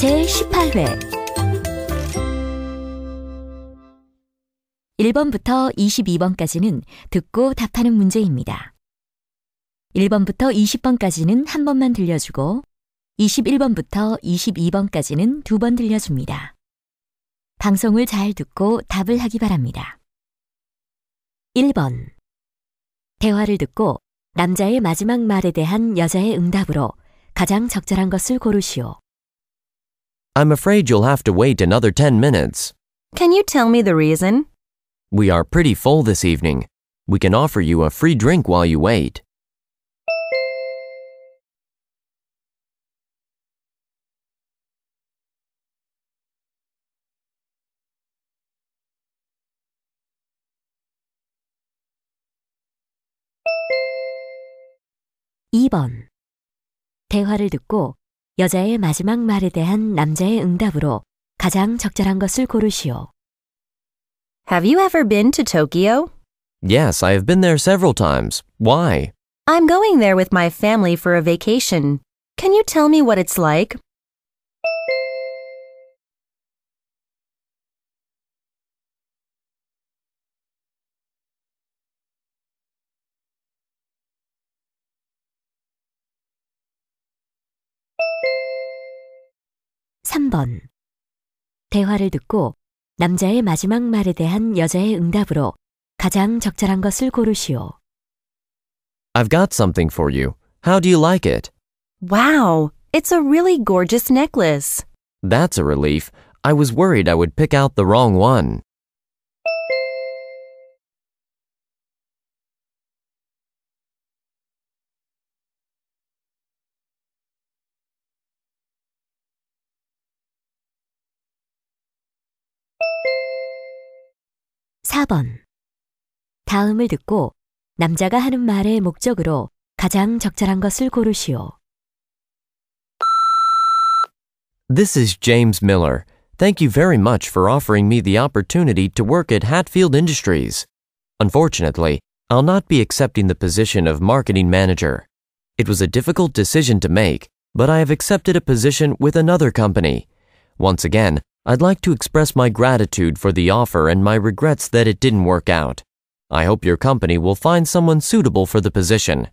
제18회 1번부터 22번까지는 듣고 답하는 문제입니다. 1번부터 20번까지는 한 번만 들려주고 21번부터 22번까지는 두 번 들려줍니다. 방송을 잘 듣고 답을 하기 바랍니다. 1번. 대화를 듣고 남자의 마지막 말에 대한 여자의 응답으로 가장 적절한 것을 고르시오. I'm afraid you'll have to wait another 10 minutes. Can you tell me the reason? We are pretty full this evening. We can offer you a free drink while you wait. 2번. 대화를 듣고 여자의 마지막 말에 대한 남자의 응답으로 가장 적절한 것을 고르시오. Have you ever been to Tokyo? Yes, I have been there several times. Why? I'm going there with my family for a vacation. Can you tell me what it's like? 3번. 대화를 듣고 남자의 마지막 말에 대한 여자의 응답으로 가장 적절한 것을 고르시오. I've got something for you. How do you like it? Wow, it's a really gorgeous necklace. That's a relief. I was worried I would pick out the wrong one. 4번. 다음을 듣고 남자가 하는 말의 목적으로 가장 적절한 것을 고르시오. This is James Miller. Thank you very much for offering me the opportunity to work at Hatfield Industries. Unfortunately, I'll not be accepting the position of marketing manager. It was a difficult decision to make, but I have accepted a position with another company. Once again, I'd like to express my gratitude for the offer and my regrets that it didn't work out. I hope your company will find someone suitable for the position.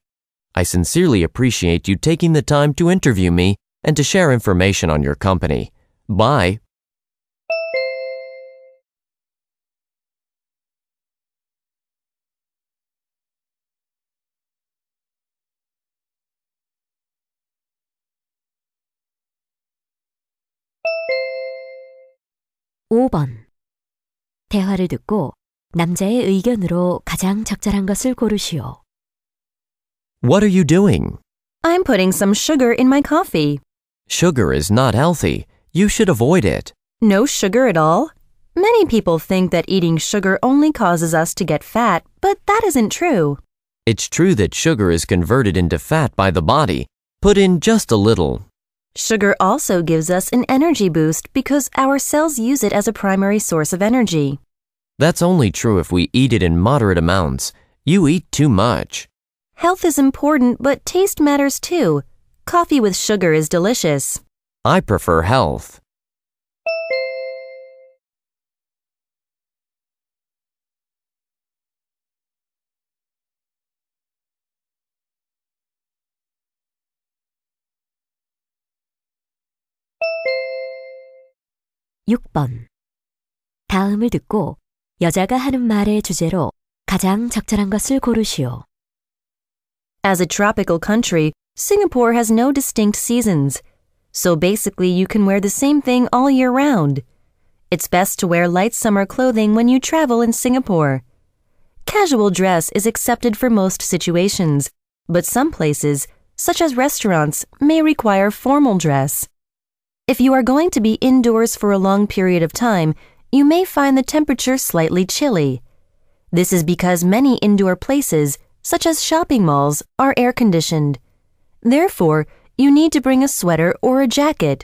I sincerely appreciate you taking the time to interview me and to share information on your company. Bye. (5번) 대화를 듣고 남자의 의견으로 가장 적절한 것을 고르시오. What are you doing? I'm putting some sugar in my coffee. Sugar is not healthy. You should avoid it. No sugar at all? Many people think that eating sugar only causes us to get fat, but that isn't true. It's true that sugar is converted into fat by the body. Put in just a little. Sugar also gives us an energy boost because our cells use it as a primary source of energy. That's only true if we eat it in moderate amounts. You eat too much. Health is important, but taste matters too. Coffee with sugar is delicious. I prefer health. (6번) 다음을 듣고 여자가 하는 말의 주제로 가장 적절한 것을 고르시오. As a tropical country, Singapore has no distinct seasons. So basically you can wear the same thing all year round. It's best to wear light summer clothing when you travel in Singapore. Casual dress is accepted for most situations, but some places, such as restaurants, may require formal dress. If you are going to be indoors for a long period of time, you may find the temperature slightly chilly. This is because many indoor places, such as shopping malls, are air-conditioned. Therefore, you need to bring a sweater or a jacket.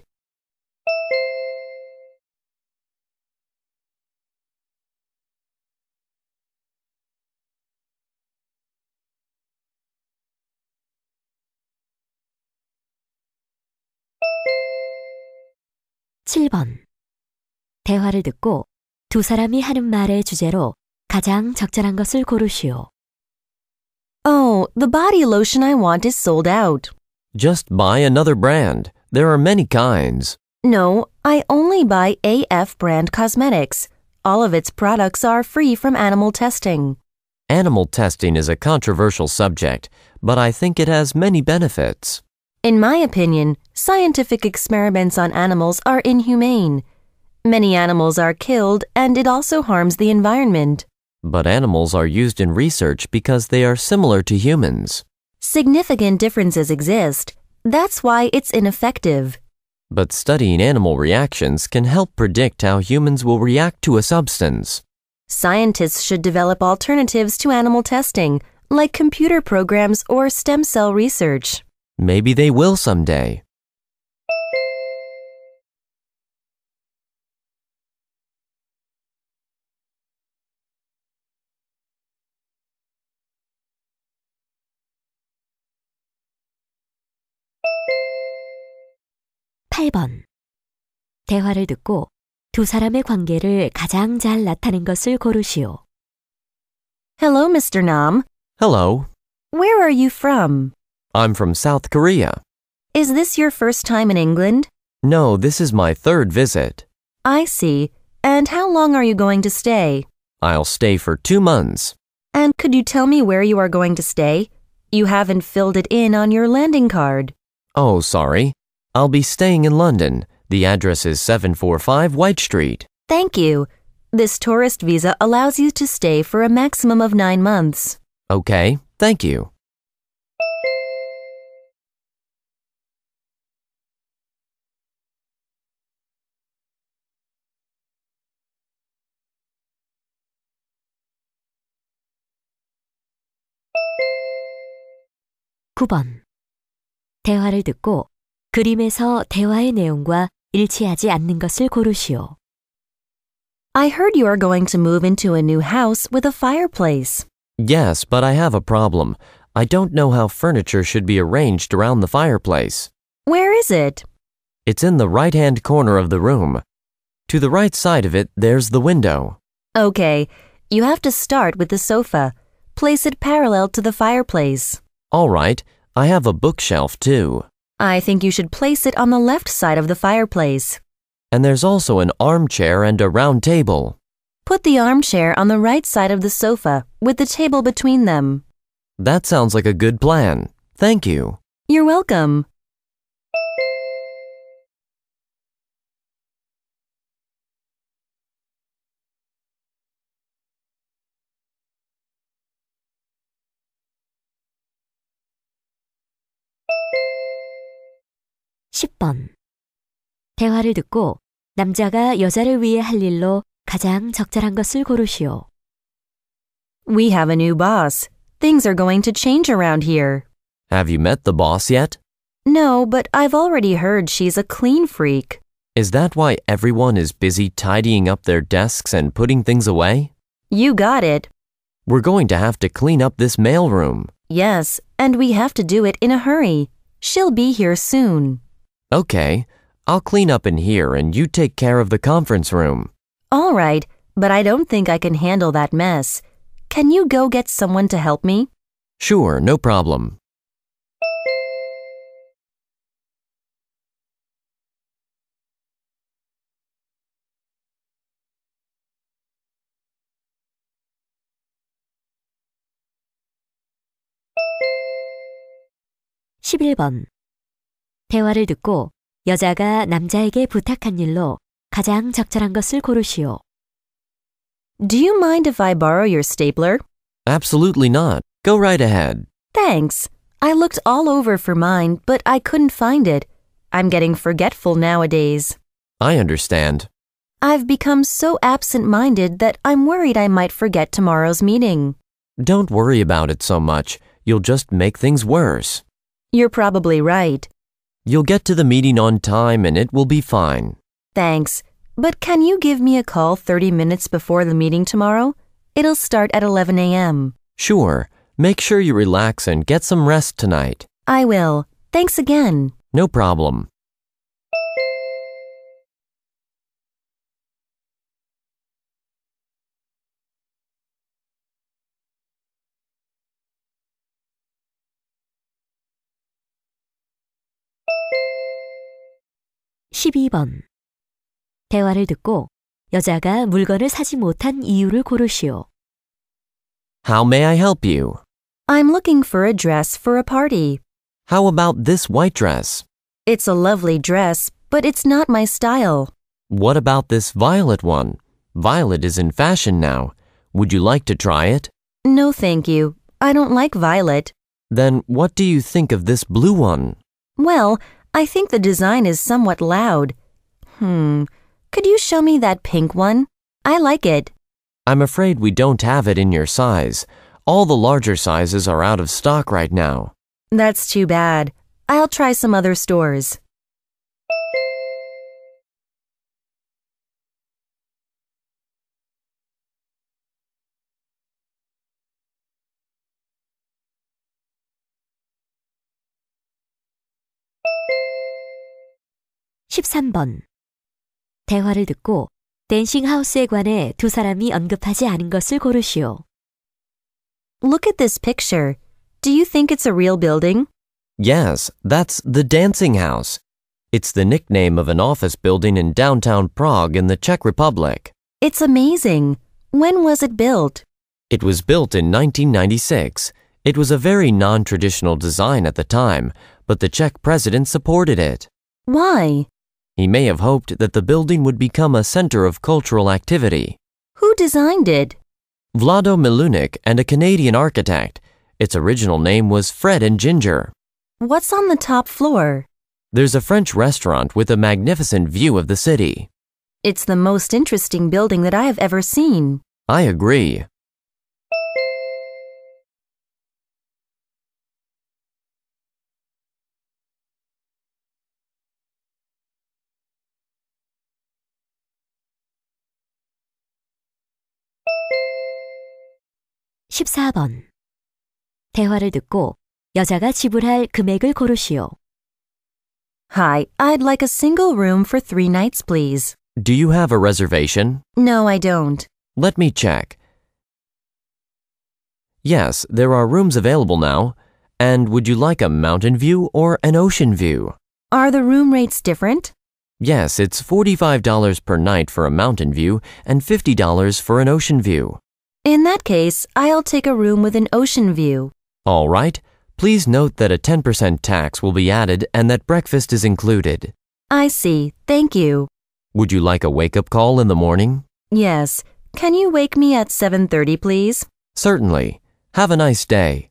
7번. 대화를 듣고 두 사람이 하는 말의 주제로 가장 적절한 것을 고르시오. Oh, the body lotion I want is sold out. Just buy another brand. There are many kinds. No, I only buy AF brand cosmetics. All of its products are free from animal testing. Animal testing is a controversial subject, but I think it has many benefits. In my opinion, scientific experiments on animals are inhumane. Many animals are killed, and it also harms the environment. But animals are used in research because they are similar to humans. Significant differences exist. That's why it's ineffective. But studying animal reactions can help predict how humans will react to a substance. Scientists should develop alternatives to animal testing, like computer programs or stem cell research. Maybe they will someday. (8번) 대화를 듣고 두 사람의 관계를 가장 잘 나타낸 것을 고르시오. Hello, Mr. Nam. Hello. Where are you from? I'm from South Korea. Is this your first time in England? No, this is my third visit. I see. And how long are you going to stay? I'll stay for 2 months. And could you tell me where you are going to stay? You haven't filled it in on your landing card. Oh, sorry. I'll be staying in London. The address is 745 White Street. Thank you. This tourist visa allows you to stay for a maximum of 9 months. Okay, thank you. (9번) 대화를 듣고 그림에서 대화의 내용과 일치하지 않는 것을 고르시오. I heard you are going to move into a new house with a fireplace. Yes, but I have a problem. I don't know how furniture should be arranged around the fireplace. Where is it? It's in the right-hand corner of the room. To the right side of it, there's the window. Okay, you have to start with the sofa. Place it parallel to the fireplace. All right, I have a bookshelf too. I think you should place it on the left side of the fireplace. And there's also an armchair and a round table. Put the armchair on the right side of the sofa with the table between them. That sounds like a good plan. Thank you. You're welcome. (10번) 대화를 듣고 남자가 여자를 위해 할 일로 가장 적절한 것을 고르시오. We have a new boss. Things are going to change around here. Have you met the boss yet? No, but I've already heard she's a clean freak. Is that why everyone is busy tidying up their desks and putting things away? You got it. We're going to have to clean up this mailroom. Yes, and we have to do it in a hurry. She'll be here soon. Okay, I'll clean up in here and you take care of the conference room. All right, but I don't think I can handle that mess. Can you go get someone to help me? Sure, no problem. (11번) 대화를 듣고 여자가 남자에게 부탁한 일로 가장 적절한 것을 고르시오. Do you mind if I borrow your stapler? Absolutely not. Go right ahead. Thanks. I looked all over for mine, but I couldn't find it. I'm getting forgetful nowadays. I understand. I've become so absent-minded that I'm worried I might forget tomorrow's meeting. Don't worry about it so much. You'll just make things worse. You're probably right. You'll get to the meeting on time and it will be fine. Thanks. But can you give me a call 30 minutes before the meeting tomorrow? It'll start at 11 a.m. Sure. Make sure you relax and get some rest tonight. I will. Thanks again. No problem. 12번. 대화를 듣고 여자가 물건을 사지 못한 이유를 고르시오. How may I help you? I'm looking for a dress for a party. How about this white dress? It's a lovely dress, but it's not my style. What about this violet one? Violet is in fashion now. Would you like to try it? No, thank you. I don't like violet. Then what do you think of this blue one? Well, I think the design is somewhat loud. Could you show me that pink one? I like it. I'm afraid we don't have it in your size. All the larger sizes are out of stock right now. That's too bad. I'll try some other stores. (13번) 대화를 듣고 댄싱 하우스에 관해 두 사람이 언급하지 않은 것을 고르시오. Look at this picture. Do you think it's a real building? Yes, that's the dancing house. It's the nickname of an office building in downtown Prague in the Czech Republic. It's amazing. When was it built? It was built in 1996. It was a very non-traditional design at the time, but the Czech president supported it. Why? He may have hoped that the building would become a center of cultural activity. Who designed it? Vlado Milunik and a Canadian architect. Its original name was Fred and Ginger. What's on the top floor? There's a French restaurant with a magnificent view of the city. It's the most interesting building that I have ever seen. I agree. (14번) 대화를 듣고 여자가 지불할 금액을 고르시오. Hi, I'd like a single room for 3 nights, please. Do you have a reservation? No, I don't. Let me check. Yes, there are rooms available now. And would you like a mountain view or an ocean view? Are the room rates different? Yes, it's $45 per night for a mountain view and $50 for an ocean view. In that case, I'll take a room with an ocean view. All right. Please note that a 10% tax will be added and that breakfast is included. I see. Thank you. Would you like a wake-up call in the morning? Yes. Can you wake me at 7:30, please? Certainly. Have a nice day.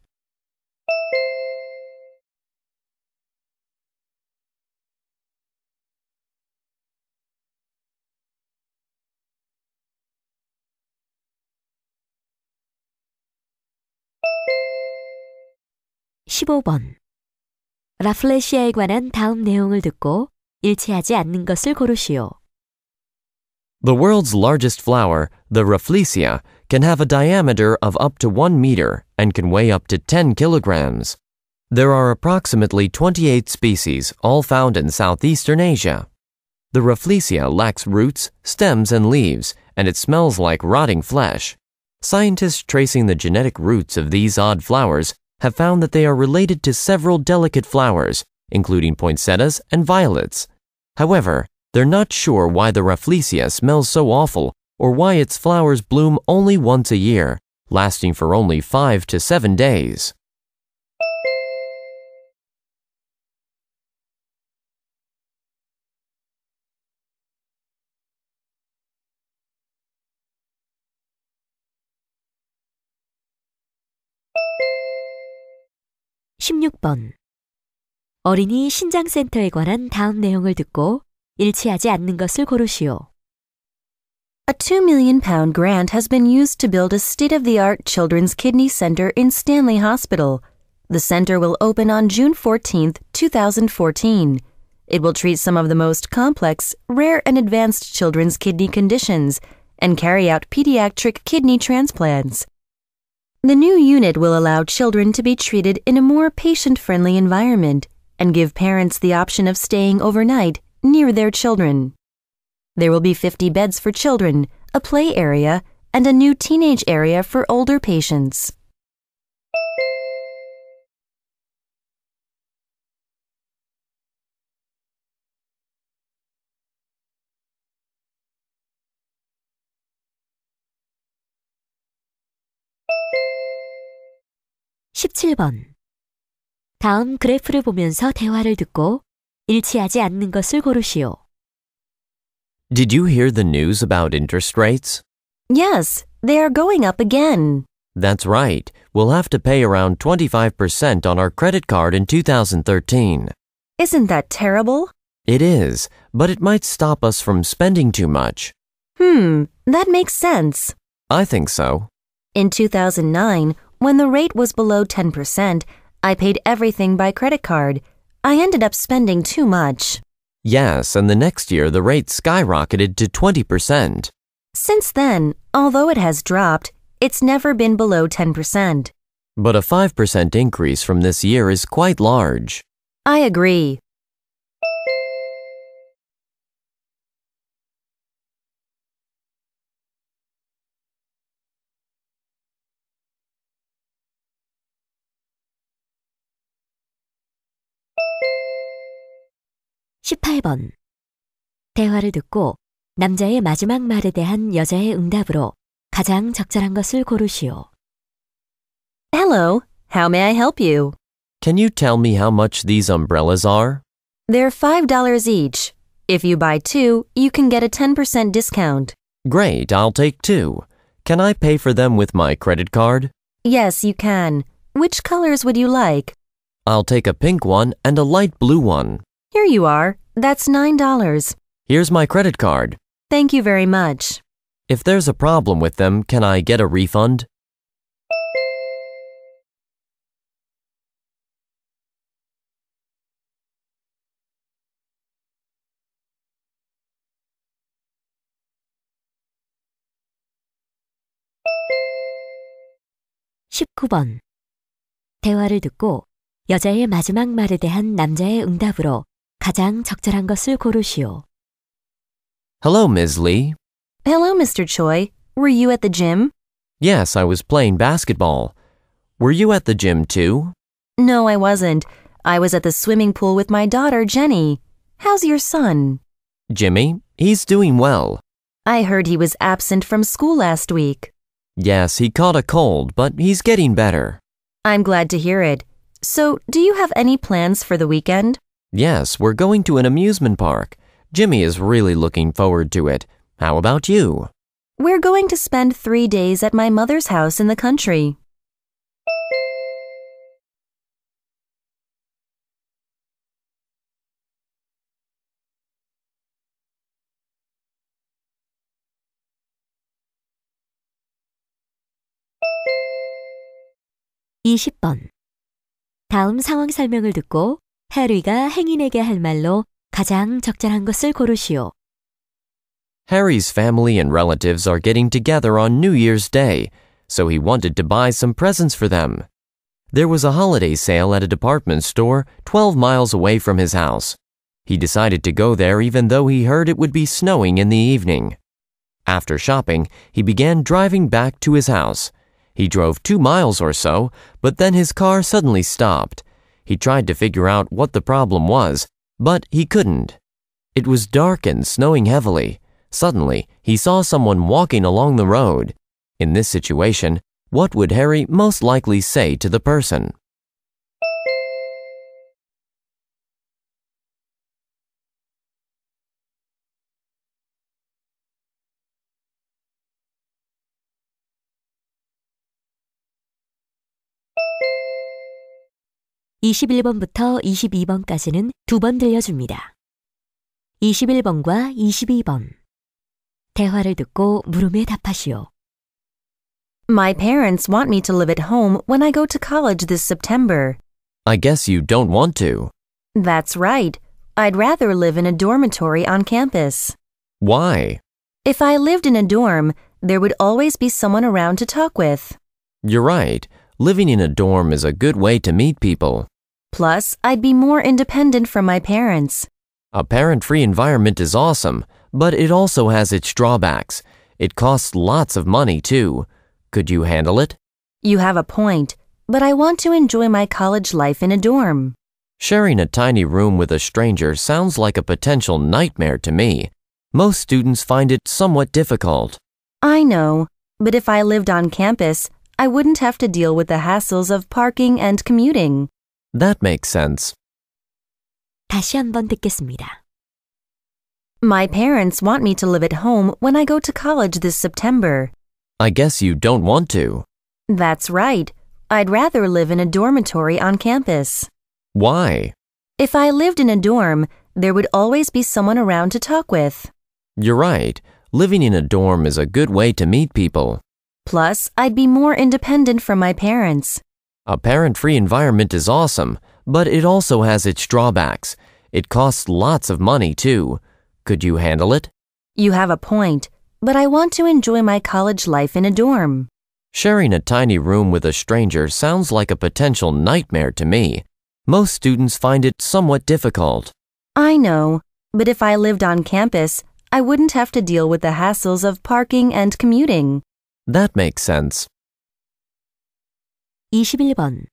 (15번) 라플레시아에 관한 다음 내용을 듣고 일치하지 않는 것을 고르시오. The world's largest flower, the Rafflesia, can have a diameter of up to 1 meter and can weigh up to 10 kilograms. There are approximately 28 species, all found in southeastern Asia. The Rafflesia lacks roots, stems, and leaves, and it smells like rotting flesh. Scientists tracing the genetic roots of these odd flowers have found that they are related to several delicate flowers, including poinsettias and violets. However, they're not sure why the Rafflesia smells so awful or why its flowers bloom only once a year, lasting for only 5 to 7 days. (16번) 어린이 신장센터에 관한 다음 내용을 듣고 일치하지 않는 것을 고르시오. A £2 million grant has been used to build a state-of-the-art children's kidney center in Stanley Hospital. The center will open on June 14, 2014. It will treat some of the most complex, rare, and advanced children's kidney conditions and carry out pediatric kidney transplants. The new unit will allow children to be treated in a more patient-friendly environment and give parents the option of staying overnight near their children. There will be 50 beds for children, a play area, and a new teenage area for older patients. 17번. 다음 그래프를 보면서 대화를 듣고 일치하지 않는 것을 고르시오. Did you hear the news about interest rates? Yes, they are going up again. That's right. We'll have to pay around 25% on our credit card in 2013. Isn't that terrible? It is, but it might stop us from spending too much. That makes sense. I think so. In 2009, when the rate was below 10%, I paid everything by credit card. I ended up spending too much. Yes, and the next year the rate skyrocketed to 20%. Since then, although it has dropped, it's never been below 10%. But a 5% increase from this year is quite large. I agree. (18번) 대화를 듣고 남자의 마지막 말에 대한 여자의 응답으로 가장 적절한 것을 고르시오. Hello, how may I help you? Can you tell me how much these umbrellas are? They're $5 each. If you buy two, you can get a 10% discount. Great, I'll take two. Can I pay for them with my credit card? Yes, you can. Which colors would you like? I'll take a pink one and a light blue one. Here you are. That's $9. Here's my credit card. Thank you very much. If there's a problem with them, can I get a refund? (19번) 대화를 듣고 여자의 마지막 말에 대한 남자의 응답으로 가장 적절한 것을 고르시오. Hello, Ms. Lee. Hello, Mr. Choi. Were you at the gym? Yes, I was playing basketball. Were you at the gym too? No, I wasn't. I was at the swimming pool with my daughter, Jenny. How's your son? Jimmy? He's doing well. I heard he was absent from school last week. Yes, he caught a cold, but he's getting better. I'm glad to hear it. So, do you have any plans for the weekend? Yes, we're going to an amusement park. Jimmy is really looking forward to it. How about you? We're going to spend 3 days at my mother's house in the country. (20번) 다음 상황 설명을 듣고 해리가 행인에게 할 말로 가장 적절한 것을 고르시오. Harry's family and relatives are getting together on New Year's Day, so he wanted to buy some presents for them. There was a holiday sale at a department store 12 miles away from his house. He decided to go there even though he heard it would be snowing in the evening. After shopping, he began driving back to his house. He drove 2 miles or so, but then his car suddenly stopped. He tried to figure out what the problem was, but he couldn't. It was dark and snowing heavily. Suddenly, he saw someone walking along the road. In this situation, what would Harry most likely say to the person? (21번부터 22번까지는 2번 들려줍니다. 21번과 22번 대화를 듣고 물음에 답하시오. My parents want me to live at home when I go to college this September. I guess you don't want to. That's right. I'd rather live in a dormitory on campus. Why? If I lived in a dorm, there would always be someone around to talk with. You're right. Living in a dorm is a good way to meet people. Plus, I'd be more independent from my parents. A parent-free environment is awesome, but it also has its drawbacks. It costs lots of money, too. Could you handle it? You have a point, but I want to enjoy my college life in a dorm. Sharing a tiny room with a stranger sounds like a potential nightmare to me. Most students find it somewhat difficult. I know, but if I lived on campus, I wouldn't have to deal with the hassles of parking and commuting. That makes sense. 다시 한번 듣겠습니다. My parents want me to live at home when I go to college this September. I guess you don't want to. That's right. I'd rather live in a dormitory on campus. Why? If I lived in a dorm, there would always be someone around to talk with. You're right. Living in a dorm is a good way to meet people. Plus, I'd be more independent from my parents. A parent-free environment is awesome, but it also has its drawbacks. It costs lots of money, too. Could you handle it? You have a point, but I want to enjoy my college life in a dorm. Sharing a tiny room with a stranger sounds like a potential nightmare to me. Most students find it somewhat difficult. I know, but if I lived on campus, I wouldn't have to deal with the hassles of parking and commuting. That makes sense. 21번.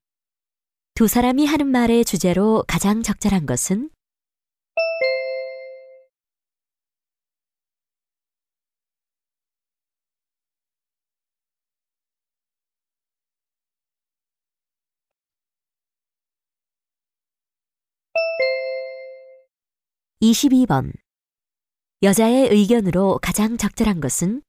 두 사람이 하는 말의 주제로 가장 적절한 것은? (22번) 여자의 의견으로 가장 적절한 것은?